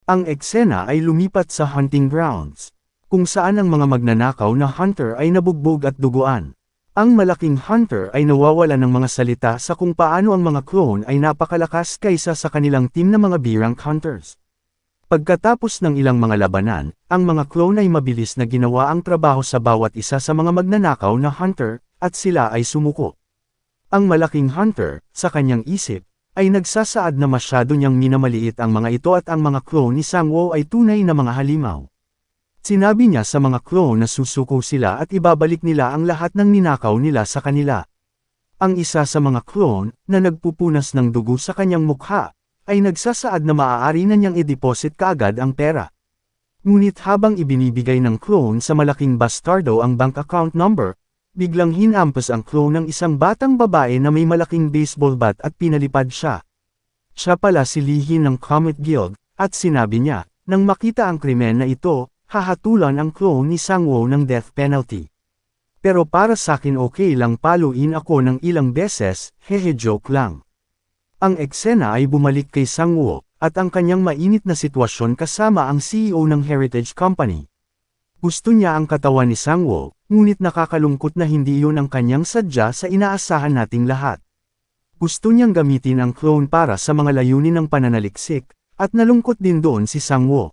Ang eksena ay lumipat sa hunting grounds, kung saan ang mga magnanakaw na hunter ay nabugbog at duguan. Ang malaking hunter ay nawawala ng mga salita sa kung paano ang mga clone ay napakalakas kaysa sa kanilang team na mga B-rank hunters. Pagkatapos ng ilang mga labanan, ang mga clone ay mabilis na ginawa ang trabaho sa bawat isa sa mga magnanakaw na hunter, at sila ay sumuko. Ang malaking hunter, sa kanyang isip, ay nagsasaad na masyado niyang minamaliit ang mga ito at ang mga clone ni Sangwoo ay tunay na mga halimaw. Sinabi niya sa mga clone na susuko sila at ibabalik nila ang lahat ng ninakaw nila sa kanila. Ang isa sa mga clone, na nagpupunas ng dugo sa kanyang mukha, ay nagsasaad na maaari na niyang i-deposit kaagad ang pera. Ngunit habang ibinibigay ng clone sa malaking bastardo ang bank account number, biglang hinampas ang clone ng isang batang babae na may malaking baseball bat at pinalipad siya. Siya pala si Lee Hin ng Comet Guild, at sinabi niya, nang makita ang krimen na ito, hahatulan ang clone ni Sangwoo ng death penalty. Pero para sakin okay lang paluin ako ng ilang beses, hehe joke lang. Ang eksena ay bumalik kay Sangwoo, at ang kanyang mainit na sitwasyon kasama ang CEO ng Heritage Company. Gusto niya ang katawan ni Sangwoo, ngunit nakakalungkot na hindi iyon ang kanyang sadya sa inaasahan nating lahat. Gusto niyang gamitin ang clone para sa mga layunin ng pananaliksik, at nalungkot din doon si Sangwoo.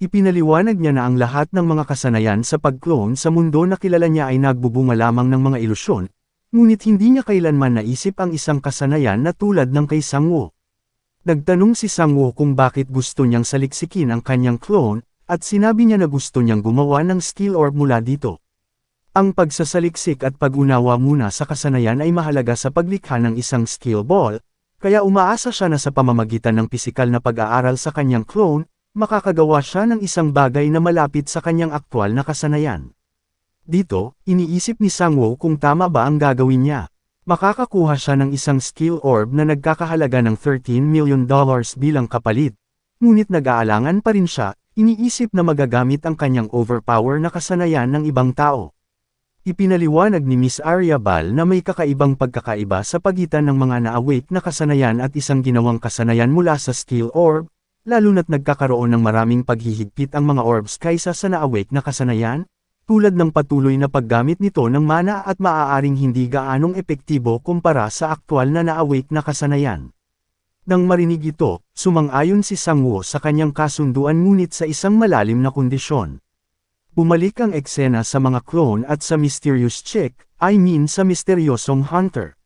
Ipinaliwanag niya na ang lahat ng mga kasanayan sa pag-clone sa mundo na kilala niya ay nagbubunga lamang ng mga ilusyon, ngunit hindi niya kailanman naisip ang isang kasanayan na tulad ng kay Sangwoo. Nagtanong si Sangwoo kung bakit gusto niyang saliksikin ang kanyang clone, at sinabi niya na gusto niyang gumawa ng skill orb mula dito. Ang pagsasaliksik at pag-unawa muna sa kasanayan ay mahalaga sa paglikha ng isang skill ball, kaya umaasa siya na sa pamamagitan ng pisikal na pag-aaral sa kanyang clone, makakagawa siya ng isang bagay na malapit sa kanyang aktwal na kasanayan. Dito, iniisip ni Sangwoo kung tama ba ang gagawin niya. Makakakuha siya ng isang skill orb na nagkakahalaga ng $13 million bilang kapalit. Ngunit nag-aalangan pa rin siya, iniisip na magagamit ang kanyang overpower na kasanayan ng ibang tao. Ipinaliwanag ni Miss Arya Bal na may kakaibang pagkakaiba sa pagitan ng mga na-awake na kasanayan at isang ginawang kasanayan mula sa skill orb, lalo na't nagkakaroon ng maraming paghihigpit ang mga orbs kaysa sa na-awake na kasanayan, tulad ng patuloy na paggamit nito ng mana at maaaring hindi gaanong epektibo kumpara sa aktwal na na-awake na kasanayan. Nang marinig ito, sumang-ayon si Sangwoo sa kanyang kasunduan ngunit sa isang malalim na kondisyon. Bumalik ang eksena sa mga clone at sa mysterious chick, sa misteryosong hunter.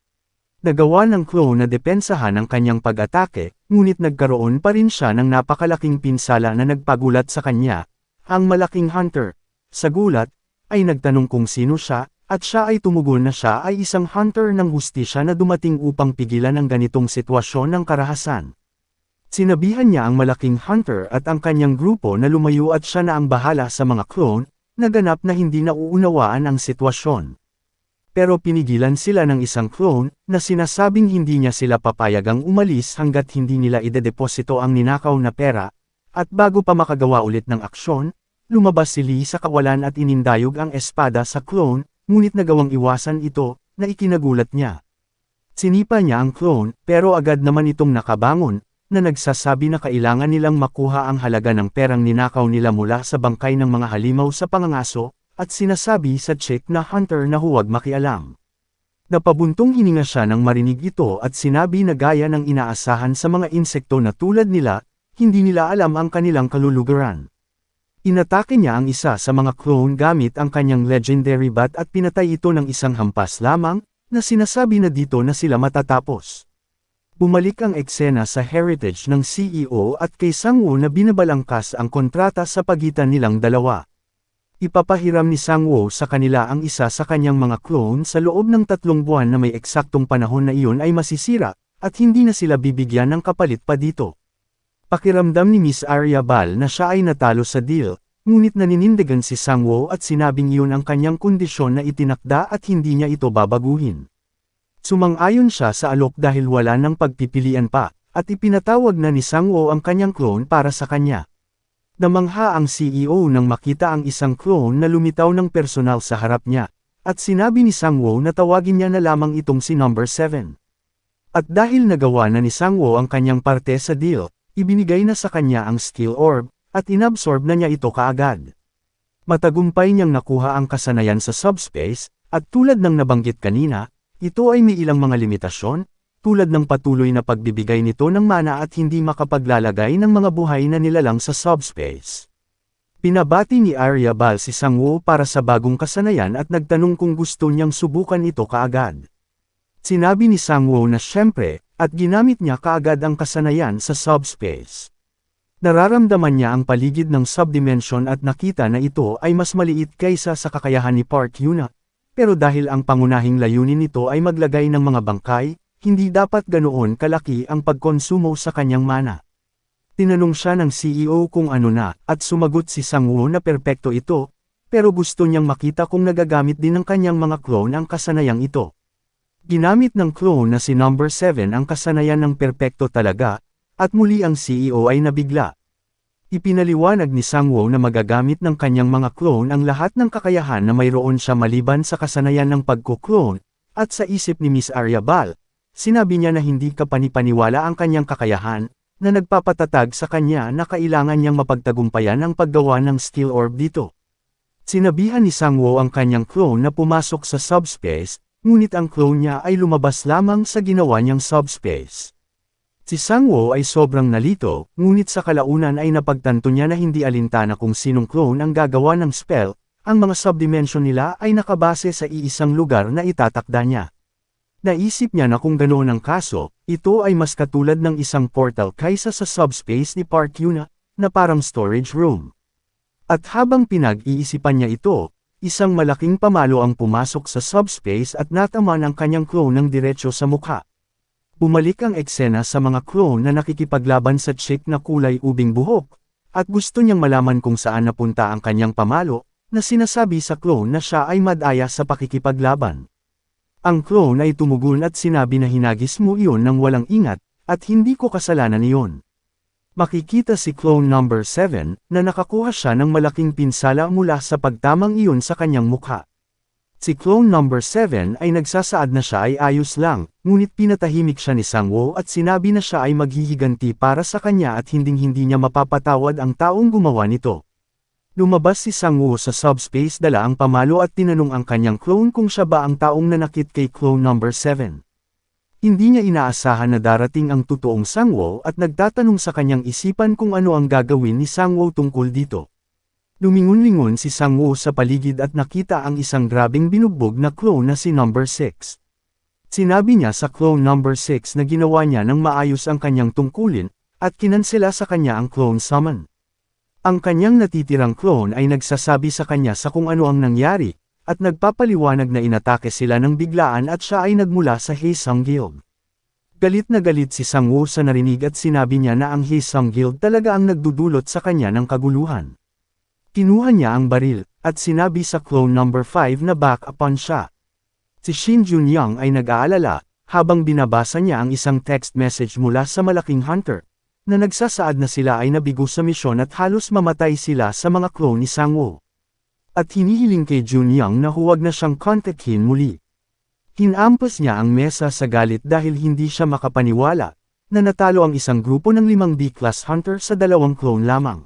Nagawa ng clone na depensahan ang kanyang pag-atake, ngunit nagkaroon pa rin siya ng napakalaking pinsala na nagpagulat sa kanya. Ang malaking hunter, sa gulat, ay nagtanong kung sino siya, at siya ay tumugon na siya ay isang hunter ng hustisya na dumating upang pigilan ang ganitong sitwasyon ng karahasan. Sinabihan niya ang malaking hunter at ang kanyang grupo na lumayo at siya na ang bahala sa mga clone, naganap na hindi nauunawaan ang sitwasyon. Pero pinigilan sila ng isang clone, na sinasabing hindi niya sila papayagang umalis hanggat hindi nila idedeposito ang ninakaw na pera, at bago pa makagawa ulit ng aksyon, lumabas si Lee sa kawalan at inindayog ang espada sa clone, ngunit nagawang iwasan ito, na ikinagulat niya. Sinipa niya ang clone, pero agad naman itong nakabangon, na nagsasabi na kailangan nilang makuha ang halaga ng perang ninakaw nila mula sa bangkay ng mga halimaw sa pangangaso, at sinasabi sa chick na hunter na huwag makialam. Napabuntong hininga siya nang marinig ito at sinabi na gaya ng inaasahan sa mga insekto na tulad nila, hindi nila alam ang kanilang kalulugaran. Inatake niya ang isa sa mga clone gamit ang kanyang legendary bat at pinatay ito ng isang hampas lamang, na sinasabi na dito na sila matatapos. Bumalik ang eksena sa heritage ng CEO at kay Sangwoo na binabalangkas ang kontrata sa pagitan nilang dalawa. Ipapahiram ni Sangwoo sa kanila ang isa sa kanyang mga clone sa loob ng 3 buwan na may eksaktong panahon na iyon ay masisira, at hindi na sila bibigyan ng kapalit pa dito. Pakiramdam ni Miss Arya Bal na siya ay natalo sa deal, ngunit naninindigan si Sangwoo at sinabing iyon ang kanyang kondisyon na itinakda at hindi niya ito babaguhin. Sumang-ayon siya sa alok dahil wala nang pagpipilian pa, at ipinatawag na ni Sangwoo ang kanyang clone para sa kanya. Namangha ang CEO nang makita ang isang clone na lumitaw ng personal sa harap niya, at sinabi ni Sangwoo na tawagin niya na lamang itong si number 7. At dahil nagawa na ni Sangwoo ang kanyang parte sa deal, Ibinigay na sa kanya ang skill orb, at inabsorb na niya ito kaagad. Matagumpay niyang nakuha ang kasanayan sa subspace, at tulad ng nabanggit kanina, ito ay may ilang mga limitasyon, tulad ng patuloy na pagbibigay nito ng mana at hindi makapaglalagay ng mga buhay na nilalang sa subspace. Pinabati ni Arya Bal si Sangwoo para sa bagong kasanayan at nagtanong kung gusto niyang subukan ito kaagad. Sinabi ni Sangwoo na syempre, at ginamit niya kaagad ang kasanayan sa subspace. Nararamdaman niya ang paligid ng subdimension at nakita na ito ay mas maliit kaysa sa kakayahan ni Park Hyuna, pero dahil ang pangunahing layunin nito ay maglagay ng mga bangkay, hindi dapat ganoon kalaki ang pagkonsumo sa kanyang mana. Tinanong siya ng CEO kung ano na, at sumagot si Sangwoo na perpekto ito, pero gusto niyang makita kung nagagamit din ng kanyang mga clone ang kasanayang ito. Ginamit ng clone na si number 7 ang kasanayan ng perpekto talaga, at muli ang CEO ay nabigla. Ipinaliwanag ni Sangwoo na magagamit ng kanyang mga clone ang lahat ng kakayahan na mayroon siya maliban sa kasanayan ng pagko-clone, at sa isip ni Miss Arya Bal, sinabi niya na hindi kapanipaniwala ang kanyang kakayahan, na nagpapatatag sa kanya na kailangan niyang mapagtagumpayan ang paggawa ng skill orb dito. Sinabihan ni Sangwoo ang kanyang clone na pumasok sa subspace, ngunit ang clone niya ay lumabas lamang sa ginawa niyang subspace. Si Sangwoo ay sobrang nalito, ngunit sa kalaunan ay napagtanto niya na hindi alintana kung sinong clone ang gagawa ng spell, ang mga subdimension nila ay nakabase sa iisang lugar na itatakda niya. Naisip niya na kung ganoon ang kaso, ito ay mas katulad ng isang portal kaysa sa subspace ni Park Hyuna, na parang storage room. At habang pinag-iisipan niya ito, isang malaking pamalo ang pumasok sa subspace at nataman ang kanyang clone ng diretsyo sa mukha. Bumalik ang eksena sa mga clone na nakikipaglaban sa chick na kulay ubing buhok, at gusto niyang malaman kung saan napunta ang kanyang pamalo, na sinasabi sa clone na siya ay madaya sa pakikipaglaban. Ang clone ay tumugon at sinabi na hinagis mo iyon ng walang ingat, at hindi ko kasalanan iyon. Makikita si clone number 7 na nakakuha siya ng malaking pinsala mula sa pagtamang iyon sa kanyang mukha. Si clone number 7 ay nagsasaad na siya ay ayos lang, ngunit pinatahimik siya ni Sangwoo at sinabi na siya ay maghihiganti para sa kanya at hinding-hindi niya mapapatawad ang taong gumawa nito. Lumabas si Sangwoo sa subspace dala ang pamalo at tinanong ang kanyang clone kung siya ba ang taong nanakit kay clone number 7. Hindi niya inaasahan na darating ang totoong Sangwoo at nagtatanong sa kanyang isipan kung ano ang gagawin ni Sangwoo tungkol dito. Lumingon-lingon si Sangwoo sa paligid at nakita ang isang grabing binugbog na clone na si number 6. Sinabi niya sa clone number 6 na ginawa niya ng maayos ang kanyang tungkulin, at kinansela sa kanya ang clone summon. Ang kanyang natitirang clone ay nagsasabi sa kanya sa kung ano ang nangyari, at nagpapaliwanag na inatake sila ng biglaan at siya ay nagmula sa Haesung Guild. Galit na galit si Sangwoo sa narinig at sinabi niya na ang Haesung Guild talaga ang nagdudulot sa kanya ng kaguluhan. Kinuha niya ang baril, at sinabi sa clone number 5 na back upon siya. Si Shin Junyang ay nag-aalala, habang binabasa niya ang isang text message mula sa malaking hunter, na nagsasaad na sila ay nabigo sa misyon at halos mamatay sila sa mga clone ni Sangwoo. At hinihiling kay Junyang na huwag na siyang kontakin muli. Hinampas niya ang mesa sa galit dahil hindi siya makapaniwala, na natalo ang isang grupo ng 5 B-class hunter sa 2 clone lamang.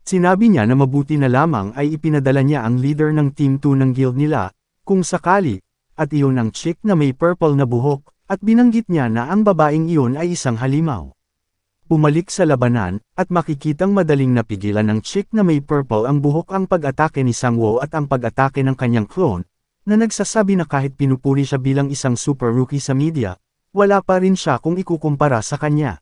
Sinabi niya na mabuti na lamang ay ipinadala niya ang leader ng Team 2 ng guild nila, kung sakali, at iyon ang chick na may purple na buhok, at binanggit niya na ang babaeng iyon ay isang halimaw. Bumalik sa labanan, at makikitang madaling napigilan ng chick na may purple ang buhok ang pag-atake ni Sangwoo at ang pag-atake ng kanyang clone, na nagsasabi na kahit pinupuri siya bilang isang super rookie sa media, wala pa rin siya kung ikukumpara sa kanya.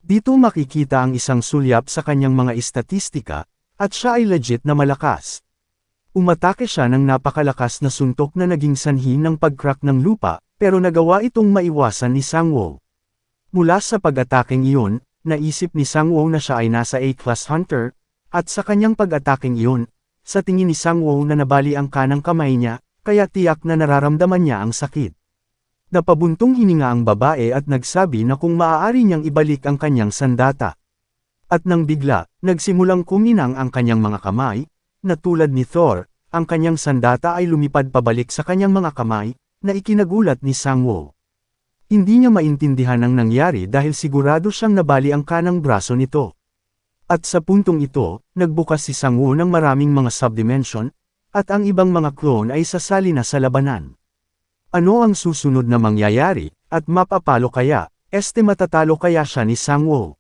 Dito makikita ang isang sulyap sa kanyang mga istatistika, at siya ay legit na malakas. Umatake siya ng napakalakas na suntok na naging sanhi ng pag-crack ng lupa, pero nagawa itong maiwasan ni Sangwoo. Mula sa pag-ataking iyon, naisip ni Sangwoo na siya ay nasa A-class hunter, at sa kanyang pag-ataking iyon, sa tingin ni Sangwoo na nabali ang kanang kamay niya, kaya tiyak na nararamdaman niya ang sakit. Napabuntong hininga ang babae at nagsabi na kung maaari niyang ibalik ang kanyang sandata. At nang bigla, nagsimulang kuminang ang kanyang mga kamay, na tulad ni Thor, ang kanyang sandata ay lumipad pabalik sa kanyang mga kamay, na ikinagulat ni Sangwoo. Hindi niya maintindihan ang nangyari dahil sigurado siyang nabali ang kanang braso nito. At sa puntong ito, nagbukas si Sang-woo ng maraming mga subdimension, at ang ibang mga clone ay sasali na sa labanan. Ano ang susunod na mangyayari, at mapapalo kaya, matatalo kaya siya ni Sang-woo?